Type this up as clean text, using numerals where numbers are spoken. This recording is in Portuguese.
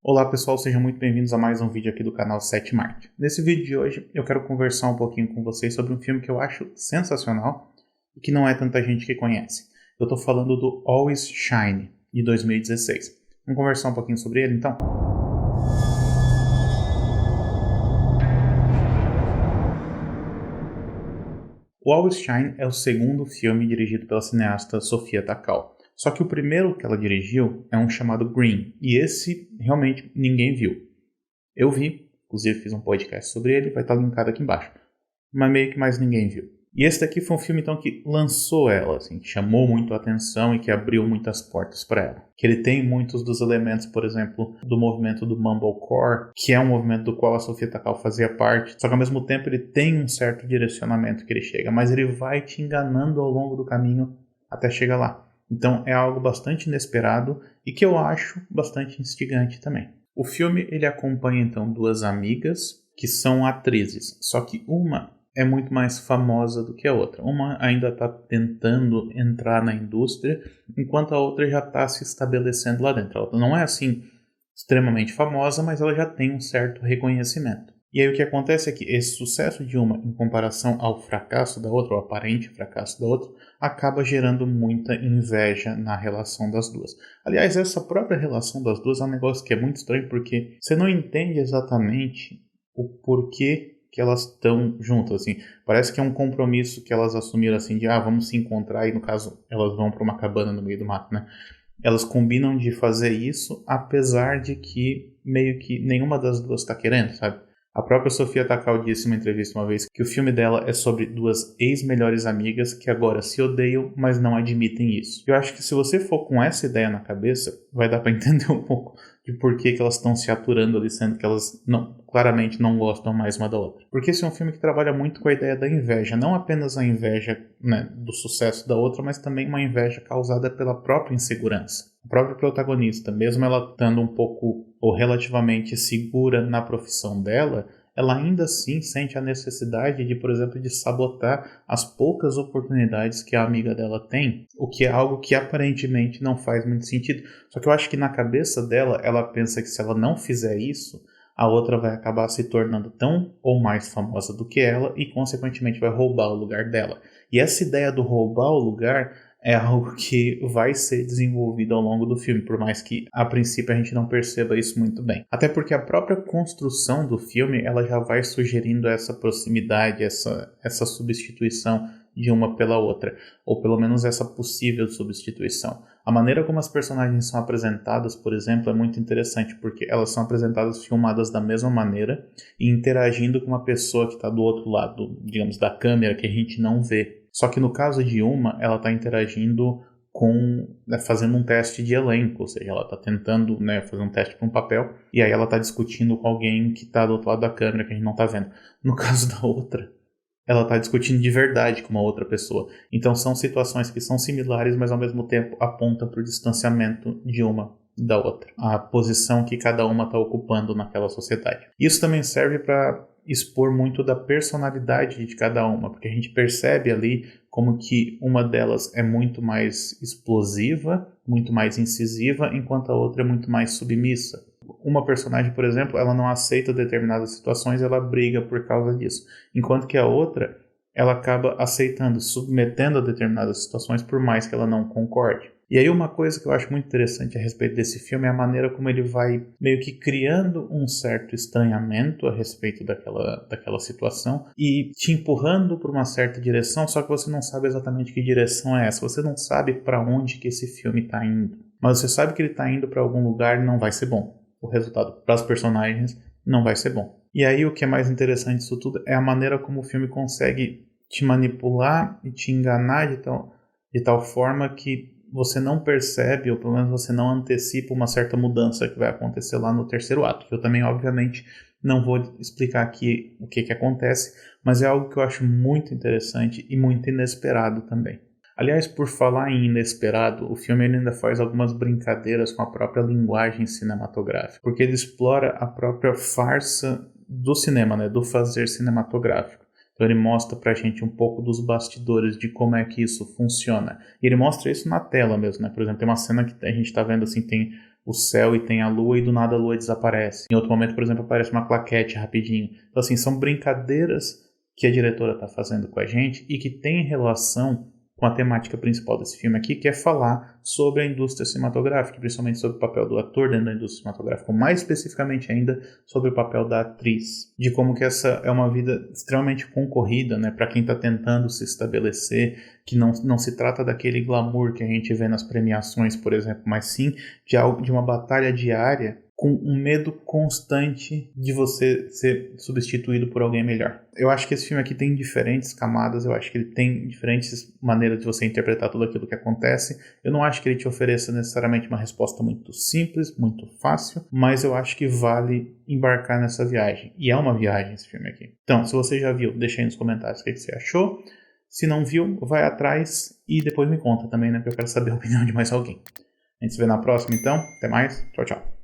Olá pessoal, sejam muito bem-vindos a mais um vídeo aqui do canal 7 Marte. Nesse vídeo de hoje eu quero conversar um pouquinho com vocês sobre um filme que eu acho sensacional e que não é tanta gente que conhece. Eu estou falando do Always Shine, de 2016. Vamos conversar um pouquinho sobre ele então? O Always Shine é o segundo filme dirigido pela cineasta Sofia Takao. Só que o primeiro que ela dirigiu é um chamado Green, e esse realmente ninguém viu. Eu vi, inclusive fiz um podcast sobre ele, vai estar linkado aqui embaixo. Mas meio que mais ninguém viu. E esse daqui foi um filme então que lançou ela, assim, que chamou muito a atenção e que abriu muitas portas para ela. Que ele tem muitos dos elementos, por exemplo, do movimento do Mumblecore, que é um movimento do qual a Sofia Takao fazia parte, só que ao mesmo tempo ele tem um certo direcionamento que ele chega, mas ele vai te enganando ao longo do caminho até chegar lá. Então é algo bastante inesperado e que eu acho bastante instigante também. O filme ele acompanha então duas amigas que são atrizes, só que uma é muito mais famosa do que a outra. Uma ainda está tentando entrar na indústria, enquanto a outra já está se estabelecendo lá dentro. Ela não é assim extremamente famosa, mas ela já tem um certo reconhecimento. E aí o que acontece é que esse sucesso de uma em comparação ao fracasso da outra, ao aparente fracasso da outra, acaba gerando muita inveja na relação das duas. Aliás, essa própria relação das duas é um negócio que é muito estranho porque você não entende exatamente o porquê que elas estão juntas, assim. Parece que é um compromisso que elas assumiram, assim, de vamos se encontrar, e no caso elas vão para uma cabana no meio do mato, né? Elas combinam de fazer isso, apesar de que meio que nenhuma das duas está querendo, sabe? A própria Sofia Takao disse em uma entrevista uma vez que o filme dela é sobre duas ex-melhores amigas que agora se odeiam, mas não admitem isso. Eu acho que se você for com essa ideia na cabeça, vai dar para entender um pouco de por que elas estão se aturando ali, sendo que elas claramente não gostam mais uma da outra. Porque esse é um filme que trabalha muito com a ideia da inveja, não apenas a inveja, né, do sucesso da outra, mas também uma inveja causada pela própria insegurança. A própria protagonista, mesmo ela estando um pouco ou relativamente segura na profissão dela, ela ainda assim sente a necessidade de, por exemplo, de sabotar as poucas oportunidades que a amiga dela tem, o que é algo que aparentemente não faz muito sentido. Só que eu acho que na cabeça dela, ela pensa que se ela não fizer isso, a outra vai acabar se tornando tão ou mais famosa do que ela e, consequentemente, vai roubar o lugar dela. E essa ideia do roubar o lugar é algo que vai ser desenvolvido ao longo do filme, por mais que a princípio a gente não perceba isso muito bem. Até porque a própria construção do filme ela já vai sugerindo essa proximidade, essa substituição de uma pela outra, ou pelo menos essa possível substituição. A maneira como as personagens são apresentadas, por exemplo, é muito interessante, porque elas são apresentadas filmadas da mesma maneira e interagindo com uma pessoa que está do outro lado, digamos, da câmera, que a gente não vê. Só que no caso de uma, ela está interagindo com, fazendo um teste de elenco, ou seja, ela está tentando, fazer um teste para um papel, e aí ela está discutindo com alguém que está do outro lado da câmera, que a gente não está vendo. No caso da outra, ela está discutindo de verdade com uma outra pessoa. Então são situações que são similares, mas ao mesmo tempo apontam para o distanciamento de uma da outra. A posição que cada uma está ocupando naquela sociedade. Isso também serve para expor muito da personalidade de cada uma, porque a gente percebe ali como que uma delas é muito mais explosiva, muito mais incisiva, enquanto a outra é muito mais submissa. Uma personagem, por exemplo, ela não aceita determinadas situações, ela briga por causa disso. Enquanto que a outra, ela acaba aceitando, submetendo a determinadas situações por mais que ela não concorde. E aí uma coisa que eu acho muito interessante a respeito desse filme é a maneira como ele vai meio que criando um certo estranhamento a respeito daquela situação e te empurrando para uma certa direção, só que você não sabe exatamente que direção é essa, você não sabe para onde que esse filme está indo. Mas você sabe que ele está indo para algum lugar e não vai ser bom. O resultado para os personagens não vai ser bom. E aí o que é mais interessante disso tudo é a maneira como o filme consegue te manipular e te enganar de tal forma que você não percebe, ou pelo menos você não antecipa uma certa mudança que vai acontecer lá no terceiro ato. Que eu também, obviamente, não vou explicar aqui o que acontece, mas é algo que eu acho muito interessante e muito inesperado também. Aliás, por falar em inesperado, o filme ainda faz algumas brincadeiras com a própria linguagem cinematográfica, porque ele explora a própria farsa do cinema, do fazer cinematográfico. Então ele mostra pra gente um pouco dos bastidores de como é que isso funciona. E ele mostra isso na tela mesmo, Por exemplo, tem uma cena que a gente tá vendo assim, tem o céu e tem a lua e do nada a lua desaparece. Em outro momento, por exemplo, aparece uma claquete rapidinho. Então, assim, são brincadeiras que a diretora está fazendo com a gente e que tem relação com a temática principal desse filme aqui, que é falar sobre a indústria cinematográfica, principalmente sobre o papel do ator dentro da indústria cinematográfica, mais especificamente ainda sobre o papel da atriz, de como que essa é uma vida extremamente concorrida, né, para quem está tentando se estabelecer, que não se trata daquele glamour que a gente vê nas premiações, por exemplo, mas sim de uma batalha diária com um medo constante de você ser substituído por alguém melhor. Eu acho que esse filme aqui tem diferentes camadas, eu acho que ele tem diferentes maneiras de você interpretar tudo aquilo que acontece. Eu não acho que ele te ofereça necessariamente uma resposta muito simples, muito fácil, mas eu acho que vale embarcar nessa viagem. E é uma viagem esse filme aqui. Então, se você já viu, deixa aí nos comentários o que você achou. Se não viu, vai atrás e depois me conta também, né? Porque eu quero saber a opinião de mais alguém. A gente se vê na próxima, então. Até mais. Tchau, tchau.